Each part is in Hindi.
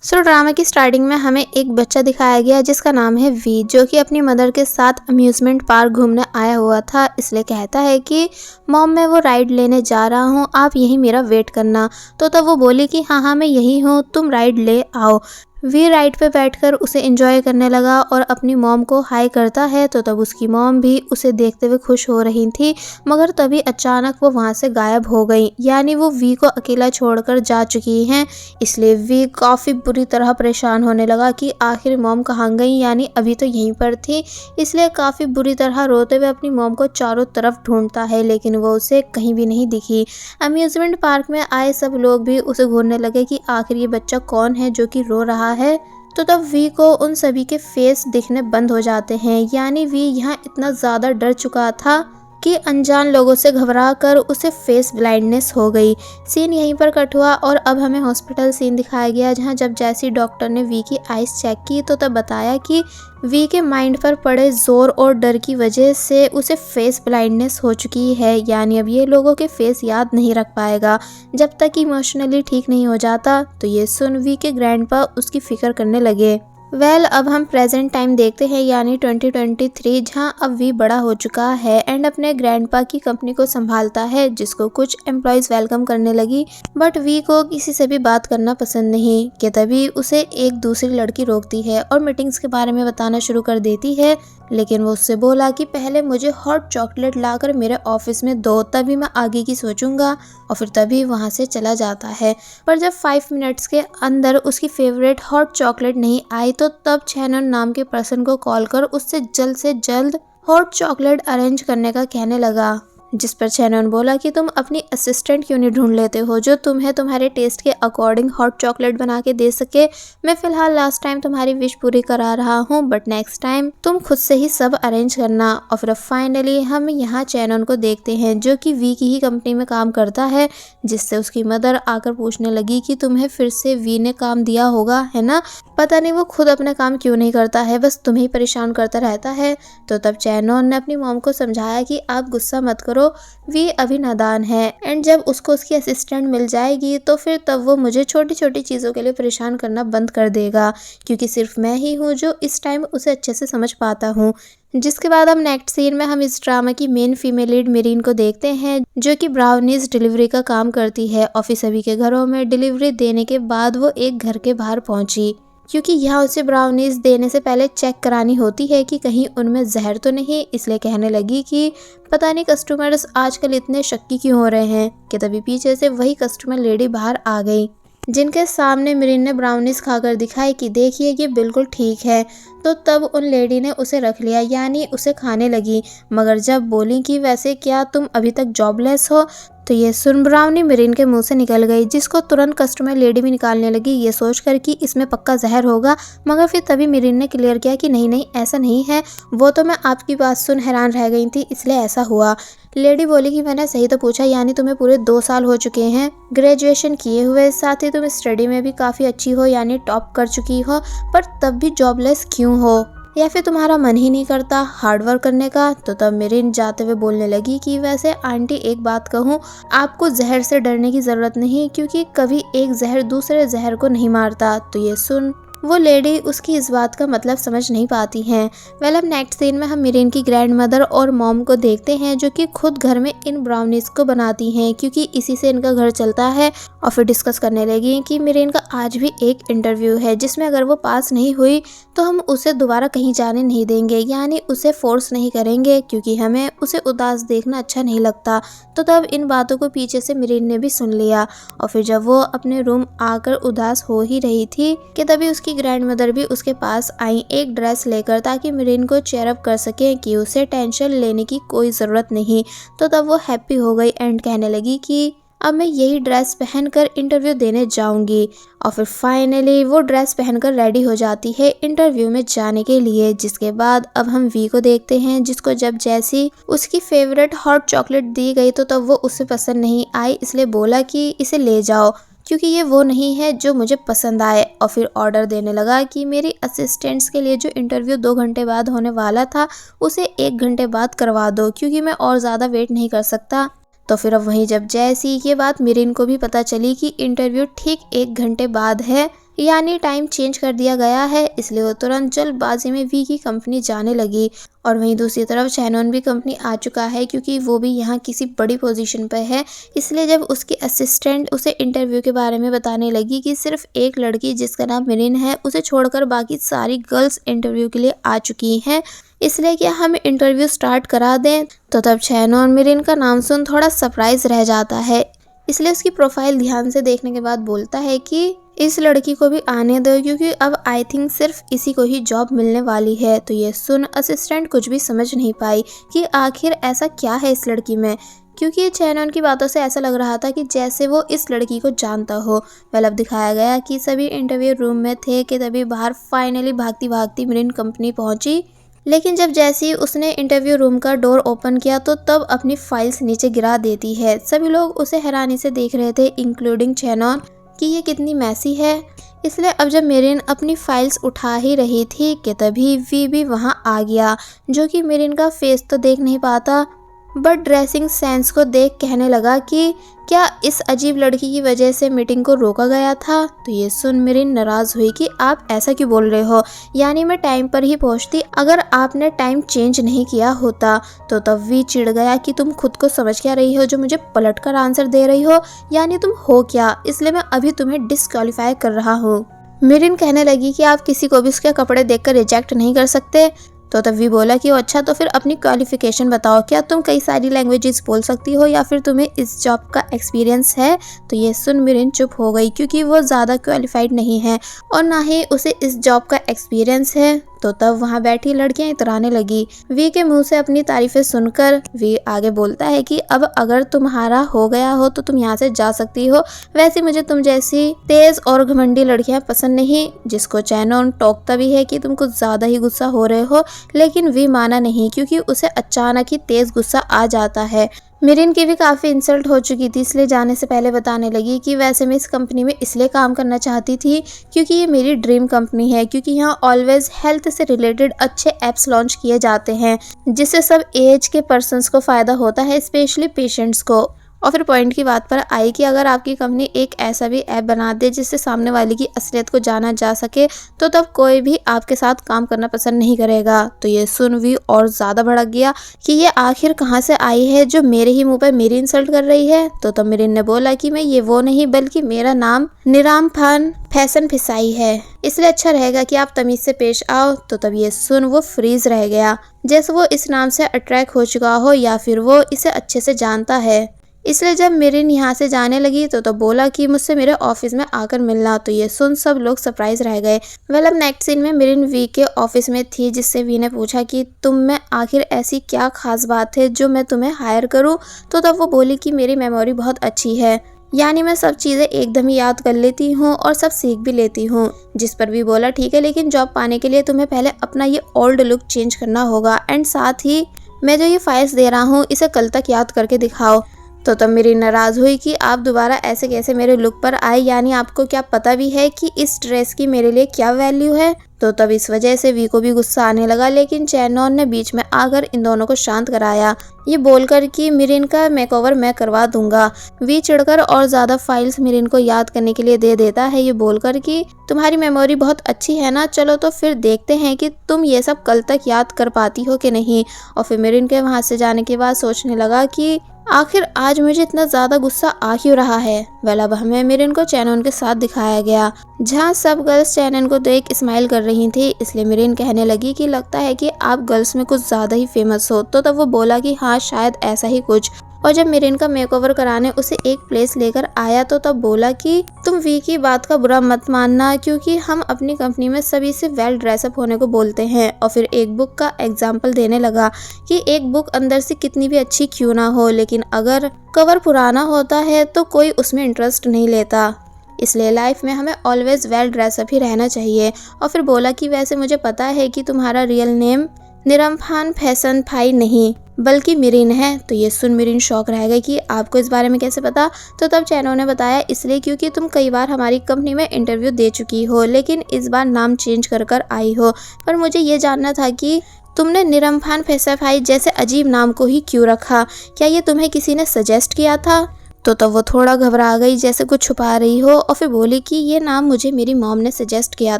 ड्रामा की स्टार्टिंग में हमें एक बच्चा दिखाया गया जिसका नाम है वी, जो कि अपनी मदर के साथ अम्यूजमेंट पार्क घूमने आया हुआ था। इसलिए कहता है कि मॉम मैं वो राइड लेने जा रहा हूँ, आप यहीं मेरा वेट करना। तो तब वो बोली कि हाँ हाँ मैं यहीं हूँ, तुम राइड ले आओ। वी राइड पे बैठकर उसे एंजॉय करने लगा और अपनी मॉम को हाई करता है। तो तब उसकी मॉम भी उसे देखते हुए खुश हो रही थी, मगर तभी अचानक वो वहाँ से गायब हो गई, यानी वो वी को अकेला छोड़कर जा चुकी हैं। इसलिए वी काफ़ी बुरी तरह परेशान होने लगा कि आखिर मॉम कहाँ गई, यानी अभी तो यहीं पर थी। इसलिए काफ़ी बुरी तरह रोते हुए अपनी मॉम को चारों तरफ ढूंढता है, लेकिन वो उसे कहीं भी नहीं दिखी। अम्यूजमेंट पार्क में आए सब लोग भी उसे घूरने लगे कि आखिर ये बच्चा कौन है जो कि रो रहा है। तो तब वी को उन सभी के फेस दिखने बंद हो जाते हैं, यानी वी यहाँ इतना ज़्यादा डर चुका था कि अनजान लोगों से घबरा कर उसे फेस ब्लाइंडनेस हो गई। सीन यहीं पर कट हुआ और अब हमें हॉस्पिटल सीन दिखाया गया, जहां जब जैसी डॉक्टर ने वी की आइज चेक की तो तब बताया कि वी के माइंड पर पड़े जोर और डर की वजह से उसे फेस ब्लाइंडनेस हो चुकी है, यानी अब ये लोगों के फेस याद नहीं रख पाएगा जब तक इमोशनली ठीक नहीं हो जाता। तो ये सुन वी के ग्रैंडपा उसकी फिक्र करने लगे। अब हम प्रेजेंट टाइम देखते हैं, यानी 2023, जहां अब वी बड़ा हो चुका है एंड अपने ग्रैंडपा की कंपनी को संभालता है, जिसको कुछ एम्प्लॉयज़ वेलकम करने लगी। बट वी को किसी से भी बात करना पसंद नहीं कि तभी उसे एक दूसरी लड़की रोकती है और मीटिंग्स के बारे में बताना शुरू कर देती है। लेकिन वो उससे बोला कि पहले मुझे हॉट चॉकलेट लाकर मेरे ऑफिस में दो, तभी मैं आगे की सोचूंगा। और फिर तभी वहाँ से चला जाता है। पर जब 5 मिनट्स के अंदर उसकी फेवरेट हॉट चॉकलेट नहीं आई तो तब चैनन नाम के पर्सन को कॉल कर उससे जल्द से जल्द हॉट चॉकलेट अरेंज करने का कहने लगा, जिस पर चैनन बोला कि तुम अपनी असिस्टेंट क्यों नहीं ढूंढ लेते हो जो तुम्हें तुम्हारे टेस्ट के अकॉर्डिंग हॉट चॉकलेट बना के दे सके। मैं फिलहाल लास्ट टाइम तुम्हारी विश पूरी करा रहा हूँ, बट नेक्स्ट टाइम तुम खुद से ही सब अरेंज करना। और फिर फाइनली हम यहाँ चैनन को देखते हैं जो कि वी की ही कंपनी में काम करता है, जिससे उसकी मदर आकर पूछने लगी कि तुम्हें फिर से वी ने काम दिया होगा है ना, पता नहीं वो खुद अपना काम क्यों नहीं करता है, बस तुम्हें ही परेशान करता रहता है। तो तब चैनन ने अपनी मॉम को समझाया कि आप गुस्सा मत करो, वी अभी नादान है एंड जब उसको उसकी असिस्टेंट मिल जाएगी तो फिर तब वो मुझे छोटी छोटी चीज़ों के लिए परेशान करना बंद कर देगा, क्योंकि सिर्फ मैं ही हूँ जो इस टाइम उसे अच्छे से समझ पाता हूँ। जिसके बाद हम नेक्स्ट सीन में हम इस ड्रामा की मेन फीमेल लीड मेरीन को देखते हैं, जो कि ब्राउनीज डिलीवरी का काम करती है। ऑफिस सभी के घरों में डिलीवरी देने के बाद वो एक घर के बाहर पहुंची, क्योंकि यहाँ उसे ब्राउनीज देने से पहले चेक करानी होती है कि कहीं उनमें जहर तो नहीं। इसलिए कहने लगी कि पता नहीं कस्टमर्स आजकल इतने शक्की क्यों हो रहे हैं, कि तभी पीछे से वही कस्टमर लेडी बाहर आ गई, जिनके सामने मेरीन ने ब्राउनीज खाकर दिखाई कि देखिए ये बिल्कुल ठीक है। तो तब उन लेडी ने उसे रख लिया, यानी उसे खाने लगी, मगर जब बोली कि वैसे क्या तुम अभी तक जॉबलेस हो, तो ये सुन ब्राउनी मेरीन के मुंह से निकल गई, जिसको तुरंत कस्टमर लेडी भी निकालने लगी ये सोचकर कि इसमें पक्का जहर होगा। मगर फिर तभी मेरीन ने क्लियर किया कि नहीं नहीं ऐसा नहीं है, वो तो मैं आपकी बात सुन हैरान रह गई थी इसलिए ऐसा हुआ। लेडी बोली कि मैंने सही तो पूछा, यानी तुम्हें पूरे 2 साल हो चुके हैं ग्रेजुएशन किए हुए, साथ ही तुम स्टडी में भी काफ़ी अच्छी हो, यानी टॉप कर चुकी हो, पर तब भी जॉबलेस क्यों हो, या फिर तुम्हारा मन ही नहीं करता हार्ड वर्क करने का। तो तब मेरीन जाते हुए बोलने लगी कि वैसे आंटी एक बात कहूँ, आपको जहर से डरने की ज़रूरत नहीं, क्योंकि कभी एक जहर दूसरे जहर को नहीं मारता। तो ये सुन वो लेडी उसकी इस बात का मतलब समझ नहीं पाती हैं। अब नेक्स्ट सीन में हम मेरीन की ग्रैंड मदर और मॉम को देखते हैं, जो कि खुद घर में इन ब्राउनीज को बनाती हैं, क्योंकि इसी से इनका घर चलता है। और फिर डिस्कस करने लगी कि मेरीन का आज भी एक इंटरव्यू है, जिसमें अगर वो पास नहीं हुई तो हम उसे दोबारा कहीं जाने नहीं देंगे, यानी उसे फोर्स नहीं करेंगे, क्योंकि हमें उसे उदास देखना अच्छा नहीं लगता। तो तब इन बातों को पीछे से मेरीन ने भी सुन लिया। और फिर जब वो अपने रूम आकर उदास हो ही रही थी कि तभी उसकी ग्रैंड मदर भी उसके पास आई एक ड्रेस लेकर, ताकि मेरीन को चेयर अप कर सके कि उसे टेंशन लेने की कोई ज़रूरत नहीं। तो तब वो हैप्पी हो गई एंड कहने लगी कि अब मैं यही ड्रेस पहनकर इंटरव्यू देने जाऊंगी। और फिर फाइनली वो ड्रेस पहनकर रेडी हो जाती है इंटरव्यू में जाने के लिए। जिसके बाद अब हम वी को देखते हैं, जिसको जब जैसी उसकी फेवरेट हॉट चॉकलेट दी गई तो तब वो उसे पसंद नहीं आई, इसलिए बोला कि इसे ले जाओ, क्योंकि ये वो नहीं है जो मुझे पसंद आए। और फिर ऑर्डर देने लगा कि मेरी असिस्टेंट्स के लिए जो इंटरव्यू 2 घंटे बाद होने वाला था उसे 1 घंटे बाद करवा दो, क्योंकि मैं और ज़्यादा वेट नहीं कर सकता। तो फिर अब वहीं जब जैसी ये बात मेरीन को भी पता चली कि इंटरव्यू ठीक 1 घंटे बाद है, यानी टाइम चेंज कर दिया गया है। इसलिए वो तुरंत जल्दबाजी में वी की कंपनी जाने लगी। और वहीं दूसरी तरफ चैनोन भी कंपनी आ चुका है क्योंकि वो भी यहाँ किसी बड़ी पोजीशन पर है। इसलिए जब उसकी असिस्टेंट उसे इंटरव्यू के बारे में बताने लगी कि सिर्फ एक लड़की जिसका नाम मिरिन है, उसे छोड़कर बाकी सारी गर्ल्स इंटरव्यू के लिए आ चुकी हैं, इसलिए क्या हम इंटरव्यू स्टार्ट करा दें। तो तब चैनोन मिरिन का नाम सुन थोड़ा सरप्राइज रह जाता है। इसलिए उसकी प्रोफाइल ध्यान से देखने के बाद बोलता है कि इस लड़की को भी आने दो क्योंकि अब आई थिंक सिर्फ इसी को ही जॉब मिलने वाली है। तो ये सुन असिस्टेंट कुछ भी समझ नहीं पाई कि आखिर ऐसा क्या है इस लड़की में, क्योंकि चैनोन की बातों से ऐसा लग रहा था कि जैसे वो इस लड़की को जानता हो। वेल अब दिखाया गया कि सभी इंटरव्यू रूम में थे कि तभी बाहर फाइनली भागती भागती मिरिन कंपनी पहुंची। लेकिन जब जैसे ही उसने इंटरव्यू रूम का डोर ओपन किया तो तब अपनी फाइल्स नीचे गिरा देती है। सभी लोग उसे हैरानी से देख रहे थे इंक्लूडिंग चैनोन कि ये कितनी मैसी है। इसलिए अब जब मिरिन अपनी फाइल्स उठा ही रही थी कि तभी वी भी वहाँ आ गया, जो कि मिरिन का फेस तो देख नहीं पाता बट ड्रेसिंग सेंस को देख कहने लगा कि क्या इस अजीब लड़की की वजह से मीटिंग को रोका गया था। तो ये सुन मिरिन नाराज हुई कि आप ऐसा क्यों बोल रहे हो, यानी मैं टाइम पर ही पहुंचती अगर आपने टाइम चेंज नहीं किया होता। तो तब वी चिढ़ गया कि तुम खुद को समझ क्या रही हो जो मुझे पलट कर आंसर दे रही हो, यानी तुम हो क्या, इसलिए मैं अभी तुम्हें डिस्क्वालीफाई कर रहा हूँ। मिरिन कहने लगी कि आप किसी को भी उसके कपड़े देखकर रिजेक्ट नहीं कर सकते। तो तब वी बोला कि अच्छा तो फिर अपनी क्वालिफिकेशन बताओ, क्या तुम कई सारी लैंग्वेजेस बोल सकती हो या फिर तुम्हें इस जॉब का एक्सपीरियंस है। तो ये सुन मिरिन चुप हो गई क्योंकि वो ज़्यादा क्वालिफाइड नहीं है और ना ही उसे इस जॉब का एक्सपीरियंस है। तो तब वहाँ बैठी लड़कियां इतराने लगी। वी के मुंह से अपनी तारीफें सुनकर वी आगे बोलता है कि अब अगर तुम्हारा हो गया हो तो तुम यहाँ से जा सकती हो। वैसे मुझे तुम जैसी तेज और घमंडी लड़कियां पसंद नहीं, जिसको चैनोन टोकता भी है कि तुम कुछ ज्यादा ही गुस्सा हो रहे हो। लेकिन वी माना नहीं क्योंकि उसे अचानक ही तेज गुस्सा आ जाता है। मिरिन की भी काफ़ी इंसल्ट हो चुकी थी, इसलिए जाने से पहले बताने लगी कि वैसे मैं इस कंपनी में इसलिए काम करना चाहती थी क्योंकि ये मेरी ड्रीम कंपनी है, क्योंकि यहाँ ऑलवेज हेल्थ से रिलेटेड अच्छे ऐप्स लॉन्च किए जाते हैं जिससे सब एज के पर्सन्स को फ़ायदा होता है, स्पेशली पेशेंट्स को। और फिर पॉइंट की बात पर आई कि अगर आपकी कंपनी एक ऐसा भी ऐप बना दे जिससे सामने वाले की असलियत को जाना जा सके तो तब कोई भी आपके साथ काम करना पसंद नहीं करेगा। तो ये सुन वी और ज़्यादा भड़क गया कि ये आखिर कहाँ से आई है जो मेरे ही मुंह पर मेरी इंसल्ट कर रही है। तो तब मिरिन ने बोला कि मैं ये वो नहीं बल्कि मेरा नाम निरामफान फैशन फिसाई है, इसलिए अच्छा रहेगा कि आप तमीज से पेश आओ। तो तब ये सुन वो फ्रीज रह गया, जैसे वो इस नाम से अट्रैक्ट हो चुका हो या फिर वो इसे अच्छे से जानता है। इसलिए जब मिरिन यहाँ से जाने लगी तो बोला कि मुझसे मेरे ऑफिस में आकर मिलना। तो ये सुन सब लोग सरप्राइज रह गए। वेल अब नेक्स्ट सीन में मिरिन वी के ऑफिस में थी, जिससे वी ने पूछा कि तुम में आखिर ऐसी क्या खास बात है जो मैं तुम्हें हायर करूँ। तो तब वो बोली कि मेरी मेमोरी बहुत अच्छी है, यानी मैं सब चीज़ें एकदम ही याद कर लेती हूँ और सब सीख भी लेती हूँ। जिस पर भी बोला ठीक है, लेकिन जॉब पाने के लिए तुम्हें पहले अपना ये ओल्ड लुक चेंज करना होगा एंड साथ ही मैं जो ये फाइल्स दे रहा हूँ इसे कल तक याद करके दिखाओ। तो तब मेरी नाराज़ हुई कि आप दोबारा ऐसे कैसे मेरे लुक पर आए, यानी आपको क्या पता भी है कि इस ड्रेस की मेरे लिए क्या वैल्यू है। तो तब इस वजह से वी को भी गुस्सा आने लगा, लेकिन चैनोन ने बीच में आकर इन दोनों को शांत कराया, ये बोलकर कि मिरिन का मेकओवर मैं करवा दूंगा। वी चिढ़कर और ज़्यादा फाइल्स मिरिन को याद करने के लिए दे देता है, ये बोलकर कि तुम्हारी मेमोरी बहुत अच्छी है ना, चलो तो फिर देखते हैं कि तुम ये सब कल तक याद कर पाती हो कि नहीं। और फिर मिरिन के वहाँ से जाने के बाद सोचने लगा कि आखिर आज मुझे इतना ज़्यादा गुस्सा आ क्यों रहा है। वेल अब हमें मिरिन को चैनोन के साथ दिखाया गया, जहाँ सब गर्ल्स चैनोन को देख स्माइल कर रही थी। इसलिए मिरिन कहने लगी कि लगता है कि आप गर्ल्स में कुछ ज़्यादा ही फेमस हो। तो तब वो बोला कि हाँ शायद ऐसा ही कुछ। और जब मिरिन का मेकओवर कराने उसे एक प्लेस लेकर आया तो तब बोला कि तुम वी की बात का बुरा मत मानना, क्योंकि हम अपनी कंपनी में सभी से वेल ड्रेसअप होने को बोलते हैं। और फिर एक बुक का एग्जाम्पल देने लगा कि एक बुक अंदर से कितनी भी अच्छी क्यों ना हो, लेकिन अगर कवर पुराना होता है तो कोई उसमें इंटरेस्ट नहीं लेता। इसलिए लाइफ में हमें ऑलवेज वेल ड्रेसअप ही रहना चाहिए। और फिर बोला कि वैसे मुझे पता है कि तुम्हारा रियल नेम निरमफान फैशन फाई नहीं बल्कि मिरिन है। तो ये सुन मिरिन शॉक रह गई कि आपको इस बारे में कैसे पता। तो तब चैनोन ने बताया इसलिए क्योंकि तुम कई बार हमारी कंपनी में इंटरव्यू दे चुकी हो, लेकिन इस बार नाम चेंज कर आई हो। पर मुझे ये जानना था कि तुमने निरमफान फैसफाई जैसे अजीब नाम को ही क्यों रखा, क्या ये तुम्हें किसी ने सजेस्ट किया था। तो तब वो थोड़ा घबरा गई, जैसे कुछ छुपा रही हो, और फिर बोली कि ये नाम मुझे मेरी मॉम ने सजेस्ट किया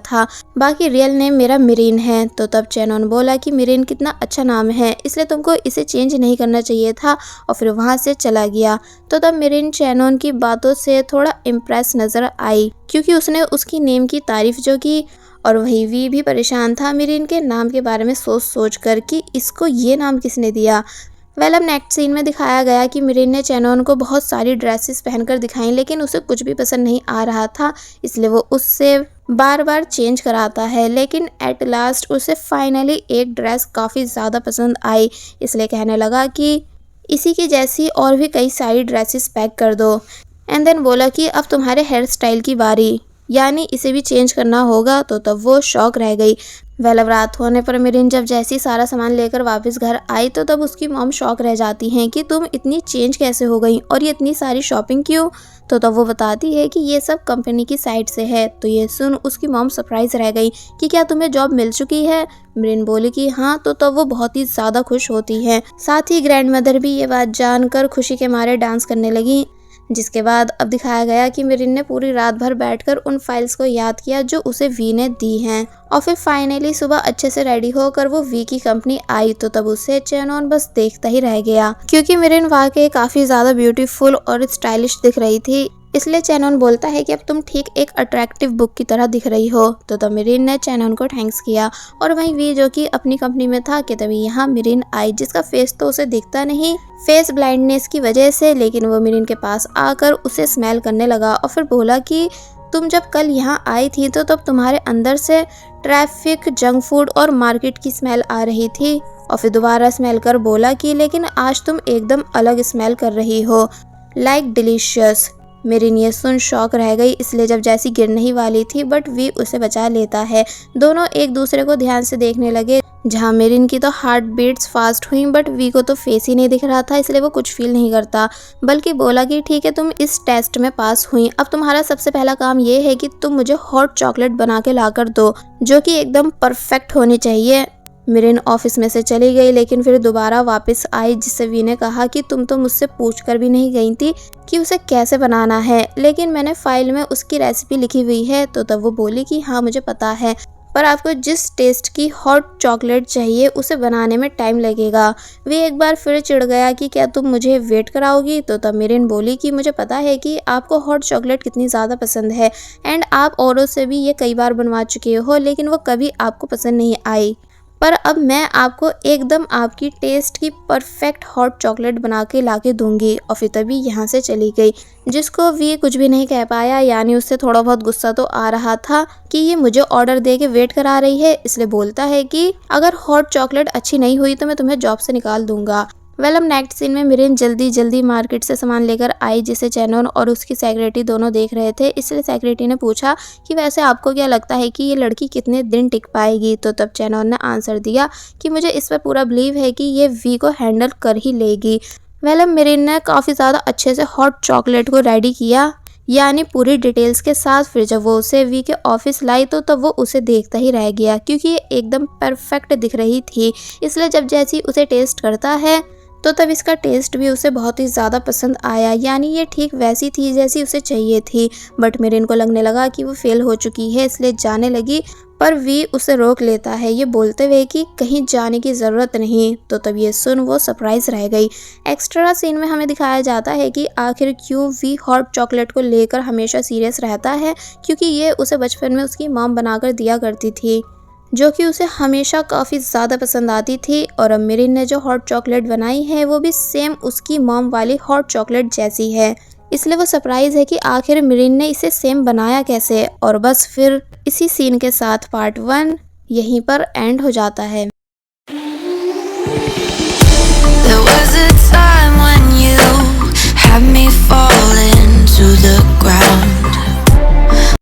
था, बाकी रियल नेम मेरा मिरीन है। तो तब चैनोन बोला कि मिरीन कितना अच्छा नाम है, इसलिए तुमको इसे चेंज नहीं करना चाहिए था, और फिर वहाँ से चला गया। तो तब मिरीन चैनोन की बातों से थोड़ा इम्प्रेस नज़र आई, क्योंकि उसने उसकी नेम की तारीफ जो की। और वही वी भी परेशान था मिरीन के नाम के बारे में सोच सोच कर कि इसको ये नाम किसने दिया। अब नेक्स्ट सीन में दिखाया गया कि मिरीन ने चैनोन को बहुत सारी ड्रेसेस पहनकर दिखाई, लेकिन उसे कुछ भी पसंद नहीं आ रहा था, इसलिए वो उससे बार बार चेंज कराता है। लेकिन एट लास्ट उसे फाइनली एक ड्रेस काफ़ी ज़्यादा पसंद आई, इसलिए कहने लगा कि इसी की जैसी और भी कई सारी ड्रेसेस पैक कर दो। एंड देन बोला कि अब तुम्हारे हेयर स्टाइल की बारी, यानी इसे भी चेंज करना होगा। तो तब वो शॉक रह गई। अब रात होने पर मिरीन जब जैसी सारा सामान लेकर वापस घर आई, तो तब उसकी मॉम शॉक रह जाती हैं कि तुम इतनी चेंज कैसे हो गई और ये इतनी सारी शॉपिंग क्यों। तो तब वो बताती है कि ये सब कंपनी की साइड से है। तो ये सुन उसकी मॉम सरप्राइज रह गई कि क्या तुम्हें जॉब मिल चुकी है। मिरीन बोली कि हाँ। तो तब वो बहुत ही ज़्यादा खुश होती है। साथ ही ग्रैंड मदर भी ये बात जानकर खुशी के मारे डांस करने लगी। जिसके बाद अब दिखाया गया कि मिरीन ने पूरी रात भर बैठकर उन फाइल्स को याद किया जो उसे वी ने दी हैं, और फिर फाइनली सुबह अच्छे से रेडी होकर वो वी की कंपनी आई। तो तब उसे चैनोन बस देखता ही रह गया, क्योंकि मिरीन वाकई काफ़ी ज़्यादा ब्यूटीफुल और स्टाइलिश दिख रही थी। इसलिए चैनोन बोलता है कि अब तुम ठीक एक अट्रैक्टिव बुक की तरह दिख रही हो। तो तब मिरीन ने चैनोन को थैंक्स किया, और वहीं वी जो कि अपनी कंपनी में था कि तभी यहाँ मिरीन आई, जिसका फेस तो उसे दिखता नहीं फेस ब्लाइंडनेस की वजह से, लेकिन वो मिरीन के पास आकर उसे स्मेल करने लगा और फिर बोला कि तुम जब कल यहाँ आई थी तो तब तुम्हारे अंदर से ट्रैफिक, जंक फूड और मार्केट की स्मेल आ रही थी। और फिर दोबारा स्मेल कर बोला कि लेकिन आज तुम एकदम अलग स्मेल कर रही हो, लाइक डिलीशियस। मिरीन ये सुन शॉक रह गई, इसलिए जब जैसी गिरने ही वाली थी बट वी उसे बचा लेता है। दोनों एक दूसरे को ध्यान से देखने लगे, जहाँ मिरीन की तो हार्ट बीट्स फास्ट हुई, बट वी को तो फेस ही नहीं दिख रहा था, इसलिए वो कुछ फील नहीं करता, बल्कि बोला कि ठीक है तुम इस टेस्ट में पास हुई, अब तुम्हारा सबसे पहला काम ये है कि तुम मुझे हॉट चॉकलेट बना के ला कर दो, जो कि एकदम परफेक्ट होनी चाहिए। मिरीन ऑफिस में से चली गई, लेकिन फिर दोबारा वापस आई, जिससे वी ने कहा कि तुम तो मुझसे पूछ कर भी नहीं गई थी कि उसे कैसे बनाना है, लेकिन मैंने फाइल में उसकी रेसिपी लिखी हुई है। तो तब वो बोली कि हाँ मुझे पता है, पर आपको जिस टेस्ट की हॉट चॉकलेट चाहिए उसे बनाने में टाइम लगेगा। वे एक बार फिर चिढ़ गया कि क्या तुम मुझे वेट कराओगी। तो तब मिरीन बोली कि मुझे पता है कि आपको हॉट चॉकलेट कितनी ज़्यादा पसंद है, एंड आप औरों से भी ये कई बार बनवा चुके हो, लेकिन वो कभी आपको पसंद नहीं आई, पर अब मैं आपको एकदम आपकी टेस्ट की परफेक्ट हॉट चॉकलेट बना के ला के दूंगी। और फिर तभी यहाँ से चली गई, जिसको वी कुछ भी नहीं कह पाया, यानी उससे थोड़ा बहुत गुस्सा तो आ रहा था कि ये मुझे ऑर्डर दे के वेट करा रही है, इसलिए बोलता है कि अगर हॉट चॉकलेट अच्छी नहीं हुई तो मैं तुम्हें जॉब से निकाल दूंगा। अब नेक्स्ट सीन में मिरीन जल्दी जल्दी मार्केट से सामान लेकर आई, जिसे चैनोन और उसकी सेक्रेटरी दोनों देख रहे थे। इसलिए सेक्रेटरी ने पूछा कि वैसे आपको क्या लगता है कि ये लड़की कितने दिन टिक पाएगी। तो तब चैनोन ने आंसर दिया कि मुझे इस पर पूरा बिलीव है कि ये वी को हैंडल कर ही लेगी। मिरीन ने काफ़ी ज़्यादा अच्छे से हॉट चॉकलेट को रेडी किया, यानी पूरी डिटेल्स के साथ। फिर जब वो उसे वी के ऑफिस लाई तो तब वो उसे देखता ही रह गया, क्योंकि ये एकदम परफेक्ट दिख रही थी। इसलिए जब जैसी उसे टेस्ट करता है तो तब इसका टेस्ट भी उसे बहुत ही ज़्यादा पसंद आया, यानी ये ठीक वैसी थी जैसी उसे चाहिए थी। बट मिरीन को लगने लगा कि वो फेल हो चुकी है, इसलिए जाने लगी, पर वी उसे रोक लेता है, ये बोलते हुए कि कहीं जाने की ज़रूरत नहीं। तो तब ये सुन वो सरप्राइज रह गई। एक्स्ट्रा सीन में हमें दिखाया जाता है कि आखिर क्यों वी हॉट चॉकलेट को लेकर हमेशा सीरियस रहता है, क्योंकि ये उसे बचपन में उसकी मॉम बनाकर दिया करती थी, जो कि उसे हमेशा काफ़ी ज़्यादा पसंद आती थी। और अब मिरीन ने जो हॉट चॉकलेट बनाई है वो भी सेम उसकी मॉम वाली हॉट चॉकलेट जैसी है, इसलिए वो सरप्राइज है कि आखिर मिरीन ने इसे सेम बनाया कैसे। और बस फिर इसी सीन के साथ पार्ट 1 यहीं पर एंड हो जाता है।